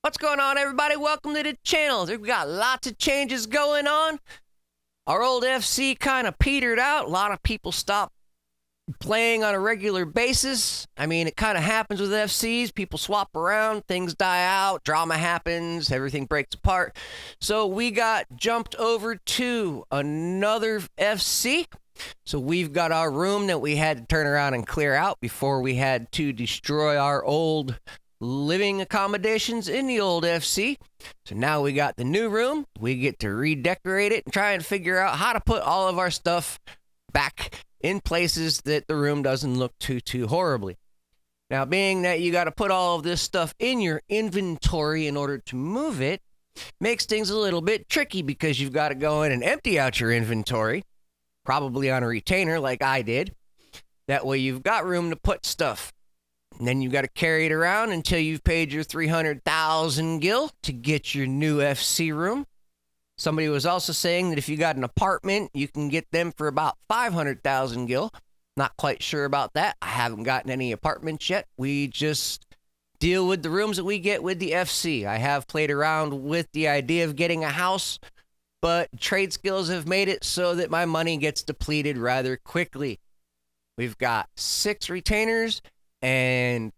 What's going on, everybody? Welcome to the channel. We've got lots of changes going on. Our old FC kind of petered out. A lot of people stopped playing on a regular basis. I mean, it kind of happens with FCs. People swap around, things die out, drama happens, everything breaks apart. So we got jumped over to another FC. So we've got our room that we had to turn around and clear out before we had to destroy our old living accommodations in the old FC. So now we got the new room. We get to redecorate it and try and figure out how to put all of our stuff back in places that the room doesn't look too horribly. Now, being that you got to put all of this stuff in your inventory in order to move it, makes things a little bit tricky because you've got to go in and empty out your inventory, probably on a retainer like I did. That way you've got room to put stuff. And then you got to carry it around until you've paid your 300,000 gil to get your new FC room. Somebody was also saying that if you got an apartment, you can get them for about 500,000 gil. Not quite sure about that. I haven't gotten any apartments yet. We just deal with the rooms that we get with the FC. I have played around with the idea of getting a house, but trade skills have made it so that my money gets depleted rather quickly. We've got 6 retainers, and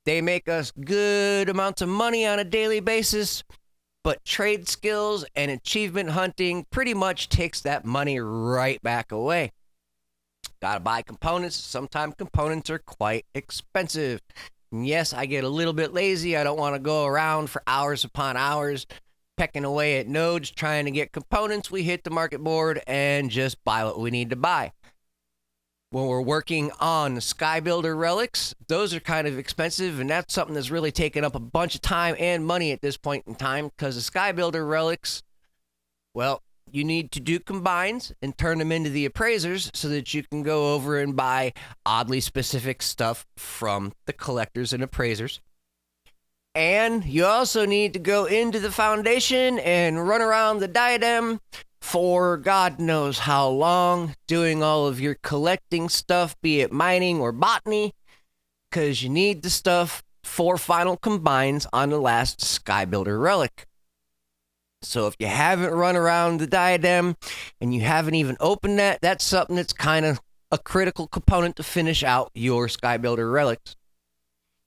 they make us good amounts of money on a daily basis, but trade skills and achievement hunting pretty much takes that money right back away. Gotta buy components. Sometimes components are quite expensive. And yes, I get a little bit lazy. I don't want to go around for hours upon hours pecking away at nodes trying to get components. We hit the market board and just buy what we need to buy. When we're working on the Sky Builder relics, those are kind of expensive, and that's something that's really taken up a bunch of time and money at this point in time, because the Sky Builder relics, well, you need to do combines and turn them into the appraisers so that you can go over and buy oddly specific stuff from the collectors and appraisers. And you also need to go into the foundation and run around the diadem for God knows how long, doing all of your collecting stuff, be it mining or botany, because you need the stuff for final combines on the last Sky Builder relic. So if you haven't run around the diadem and you haven't even opened that, that's something that's kind of a critical component to finish out your Sky Builder relics.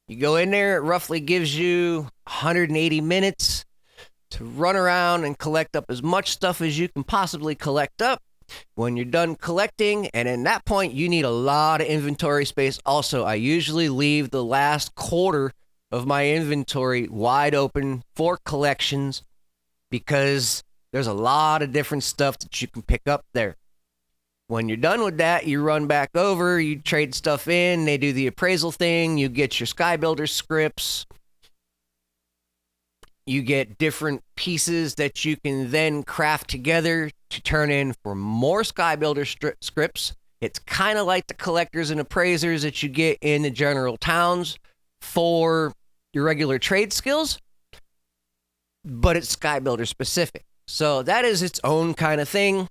You go in there, it roughly gives you 180 minutes to run around and collect up as much stuff as you can possibly collect up. When you're done collecting, and at that point, you need a lot of inventory space. Also, I usually leave the last quarter of my inventory wide open for collections because there's a lot of different stuff that you can pick up there. When you're done with that, you run back over, you trade stuff in, they do the appraisal thing, you get your Sky Builder scripts. You get different pieces that you can then craft together to turn in for more Sky Builder scripts. It's kind of like the collectors and appraisers that you get in the general towns for your regular trade skills, but it's Sky Builder specific. So that is its own kind of thing.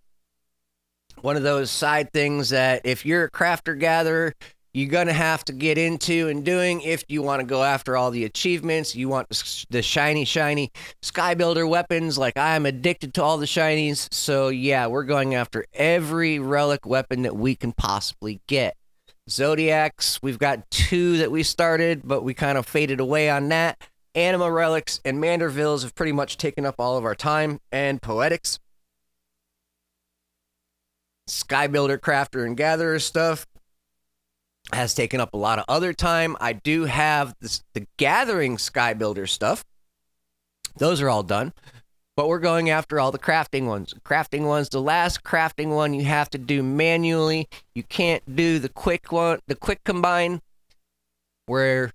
One of those side things that if you're a crafter gatherer, you're going to have to get into and doing if you want to go after all the achievements. You want the shiny Sky Builder weapons, like I'm addicted to all the shinies. So yeah, we're going after every relic weapon that we can possibly get. Zodiacs, we've got 2 that we started, but we kind of faded away on that. Anima relics and Mandervilles have pretty much taken up all of our time, and Poetics. Sky Builder crafter and gatherer stuff has taken up a lot of other time. I do have the gathering Sky Builder stuff. Those are all done. But we're going after all the crafting ones. Crafting ones, the last crafting one you have to do manually. You can't do the quick one, the quick combine, where,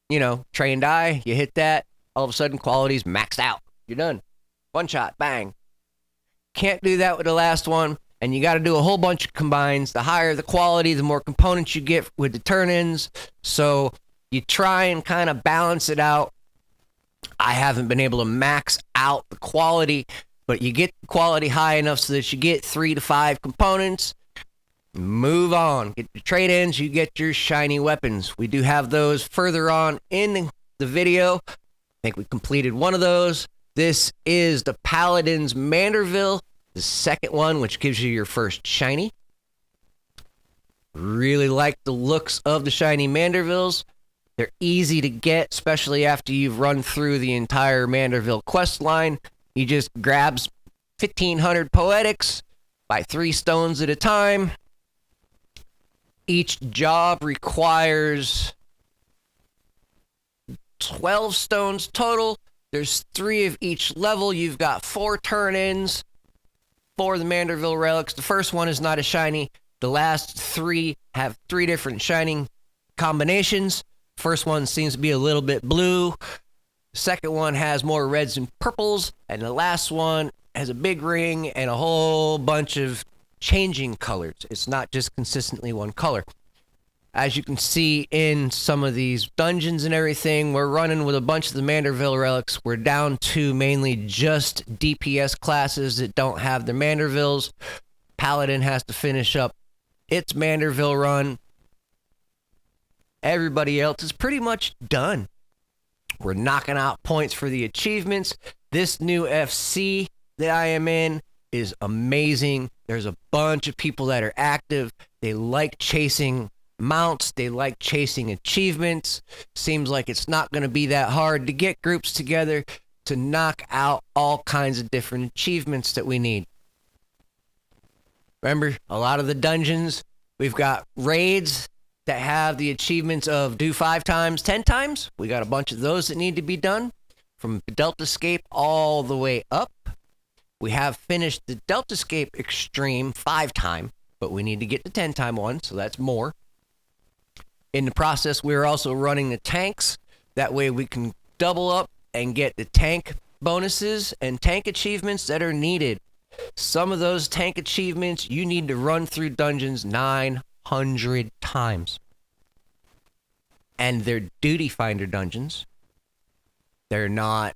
you know, trained eye, you hit that, all of a sudden quality's maxed out. You're done. One shot, bang. Can't do that with the last one. And you got to do a whole bunch of combines. The higher the quality, the more components you get with the turn-ins. So you try and kind of balance it out. I haven't been able to max out the quality, but you get the quality high enough so that you get 3 to 5 components. Move on. Get your trade-ins, you get your shiny weapons. We do have those further on in the video. think we completed one of those. This is the Paladin's Manderville, the second one, which gives you your first shiny. Really like the looks of the shiny Mandervilles. They're easy to get, especially after you've run through the entire Manderville quest line. You just grab 1,500 poetics, buy 3 stones at a time. Each job requires 12 stones total. There's 3 of each level. You've got 4 turn-ins for the Manderville relics. The first one is not a shiny. The last 3 have 3 different shining combinations. First one seems to be a little bit blue. The second one has more reds and purples. And the last one has a big ring and a whole bunch of changing colors. It's not just consistently one color. As you can see in some of these dungeons and everything, we're running with a bunch of the Manderville relics. We're down to mainly just DPS classes that don't have their Mandervilles. Paladin has to finish up its Manderville run. Everybody else is pretty much done. We're knocking out points for the achievements. This new FC that I am in is amazing. There's a bunch of people that are active. They like chasing mounts. They like chasing achievements. Seems like it's not going to be that hard to get groups together to knock out all kinds of different achievements that we need. Remember, a lot of the dungeons, we've got raids that have the achievements of do 5 times, 10 times. We got a bunch of those that need to be done from Deltascape all the way up. We have finished the Deltascape Extreme 5 time, but we need to get the 10 time one, so that's more. In the process, we're also running the tanks. That way we can double up and get the tank bonuses and tank achievements that are needed. Some of those tank achievements, you need to run through dungeons 900 times. And they're duty finder dungeons. They're not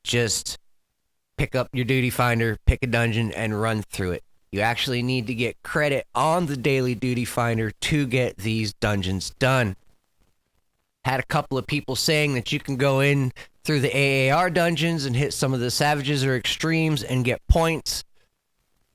just pick up your duty finder, pick a dungeon, and run through it. You actually need to get credit on the daily duty finder to get these dungeons done. Had a couple of people saying that you can go in through the AAR dungeons and hit some of the savages or extremes and get points.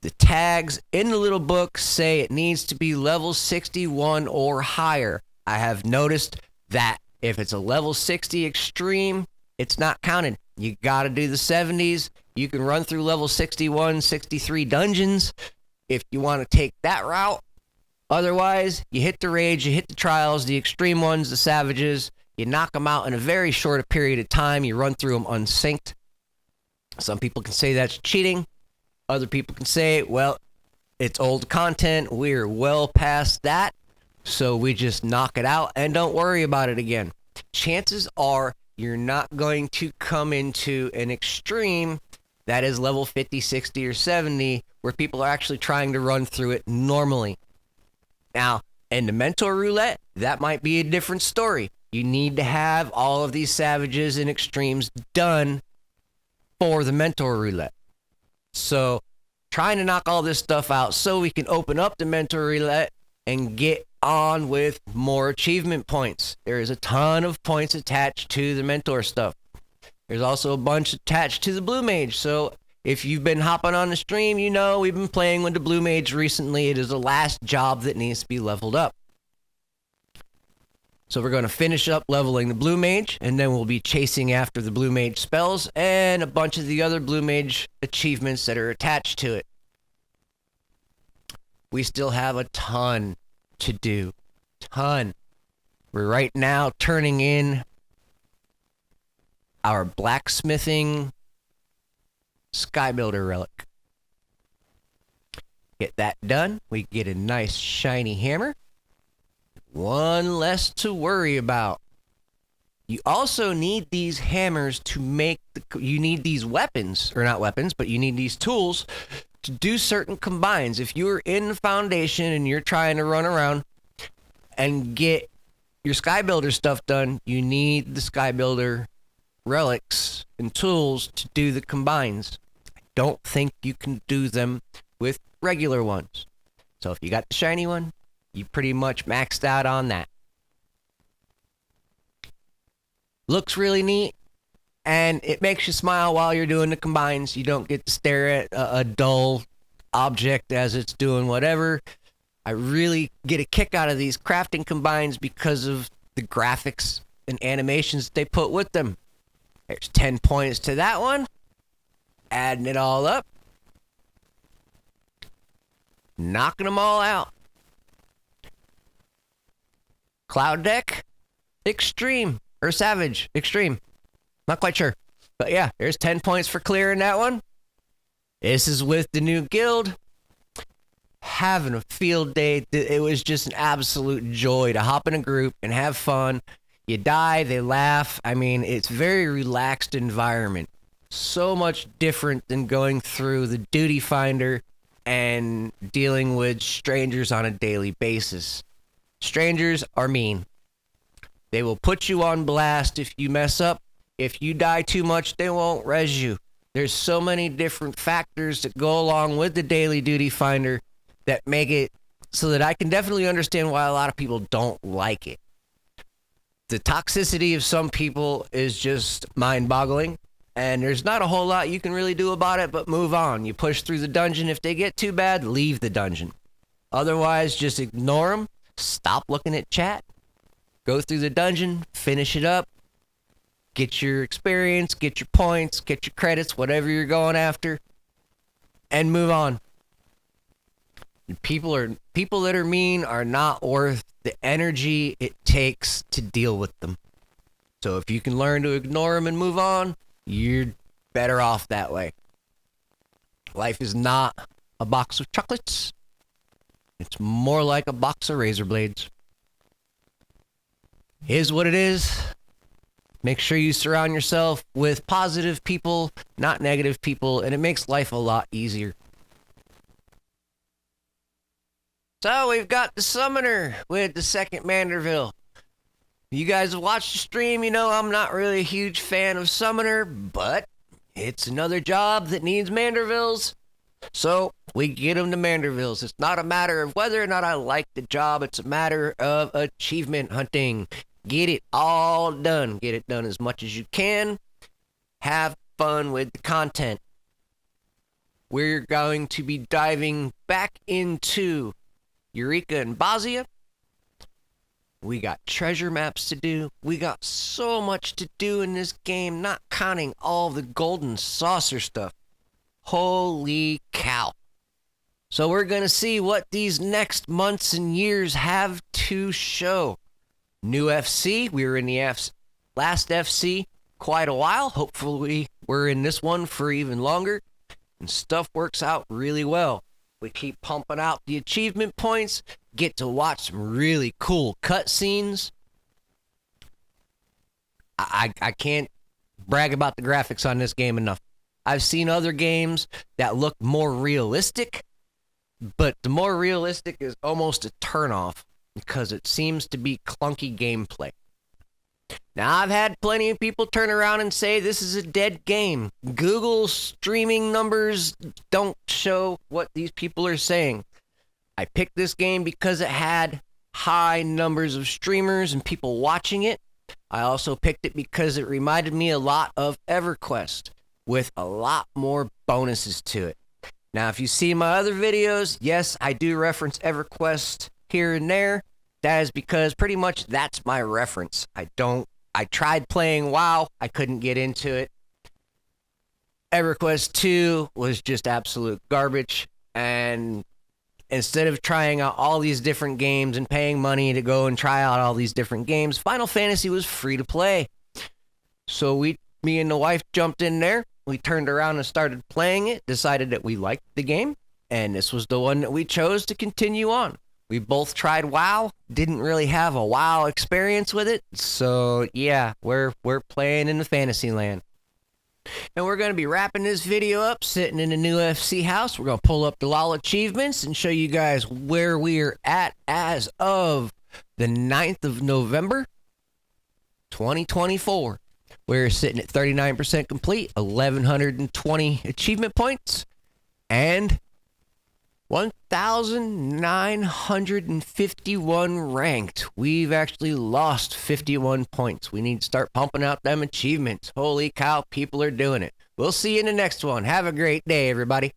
The tags in the little book say it needs to be level 61 or higher. I have noticed that if it's a level 60 extreme, it's not counted. You got to do the 70s. You can run through level 61, 63 dungeons if you want to take that route. Otherwise, you hit the raids, you hit the trials, the extreme ones, the savages. You knock them out in a very short period of time. You run through them unsynced. Some people can say that's cheating. Other people can say, well, it's old content. We're well past that. So we just knock it out and don't worry about it again. Chances are you're not going to come into an extreme that is level 50, 60, or 70 where people are actually trying to run through it normally. Now, in the mentor roulette, that might be a different story. You need to have all of these savages and extremes done for the mentor roulette. So, trying to knock all this stuff out so we can open up the mentor roulette and get on with more achievement points. There is a ton of points attached to the mentor stuff. There's also a bunch attached to the blue mage. So, if you've been hopping on the stream, you know we've been playing with the blue mage recently. It is the last job that needs to be leveled up. So we're going to finish up leveling the blue mage, and then we'll be chasing after the blue mage spells and a bunch of the other blue mage achievements that are attached to it. We still have a ton to do. Ton. We're right now turning in our blacksmithing Skybuilder relic. Get that done. We get a nice shiny hammer. One less to worry about. You also need these hammers to make you need these weapons, or not weapons, but you need these tools to do certain combines. If you're in the foundation and you're trying to run around and get your Skybuilder stuff done, you need the Skybuilder relics and tools to do the combines. I don't think you can do them with regular ones. So if you got the shiny one, you pretty much maxed out on that. Looks really neat. and it makes you smile while you're doing the combines. You don't get to stare at a dull object as it's doing whatever. I really get a kick out of these crafting combines because of the graphics and animations they put with them. There's 10 points to that one. Adding it all up. Knocking them all out. Cloud Deck, Extreme, or Savage, Extreme. Not quite sure. But yeah, there's 10 points for clearing that one. This is with the new guild. Having a field day. It was just an absolute joy to hop in a group and have fun. You die, they laugh. I mean, it's a very relaxed environment. So much different than going through the duty finder and dealing with strangers on a daily basis. Strangers are mean. They will put you on blast if you mess up. If you die too much, they won't res you. There's so many different factors that go along with the daily duty finder that make it so that I can definitely understand why a lot of people don't like it. The toxicity of some people is just mind-boggling, and there's not a whole lot you can really do about it but move on. You push through the dungeon. If they get too bad, leave the dungeon. Otherwise, just ignore them. Stop looking at chat. Go through the dungeon, finish it up, get your experience, get your points, get your credits, whatever you're going after, and move on. People that are mean are not worth the energy it takes to deal with them. So if you can learn to ignore them and move on, you're better off that way. Life is not a box of chocolates. It's more like a box of razor blades. Is what it is. Make sure you surround yourself with positive people, not negative people, and it makes life a lot easier. So we've got the Summoner with the second Manderville. You guys have watched the stream, you know I'm not really a huge fan of Summoner, but it's another job that needs Mandervilles. So we get them to Mandervilles. It's not a matter of whether or not I like the job. It's a matter of achievement hunting. Get it all done. Get it done as much as you can. Have fun with the content. We're going to be diving back into Eureka and Bosnia. We got treasure maps to do. We got so much to do in this game, not counting all the golden saucer stuff. Holy cow. So we're going to see what these next months and years have to show. New FC. We were in the last FC quite a while. Hopefully we're in this one for even longer. And stuff works out really well. We keep pumping out the achievement points. Get to watch some really cool cutscenes. I can't brag about the graphics on this game enough. I've seen other games that look more realistic, but the more realistic is almost a turnoff because it seems to be clunky gameplay. Now, I've had plenty of people turn around and say this is a dead game. Google streaming numbers don't show what these people are saying. I picked this game because it had high numbers of streamers and people watching it. I also picked it because it reminded me a lot of EverQuest with a lot more bonuses to it. Now, if you see my other videos, yes, I do reference EverQuest here and there. That is because pretty much that's my reference. I tried playing WoW. I couldn't get into it. EverQuest 2 was just absolute garbage. And instead of trying out all these different games and paying money to go and try out all these different games, Final Fantasy was free to play. So me and the wife jumped in there. We turned around and started playing it, decided that we liked the game, and this was the one that we chose to continue on. We both tried WoW, didn't really have a WoW experience with it, so yeah, we're playing in the fantasy land. And we're going to be wrapping this video up, sitting in the new FC house. We're going to pull up the LOL achievements and show you guys where we're at as of the 9th of November, 2024. We're sitting at 39% complete, 1,120 achievement points, and 1,951 ranked. We've actually lost 51 points. We need to start pumping out them achievements. Holy cow, people are doing it. We'll see you in the next one. Have a great day, everybody.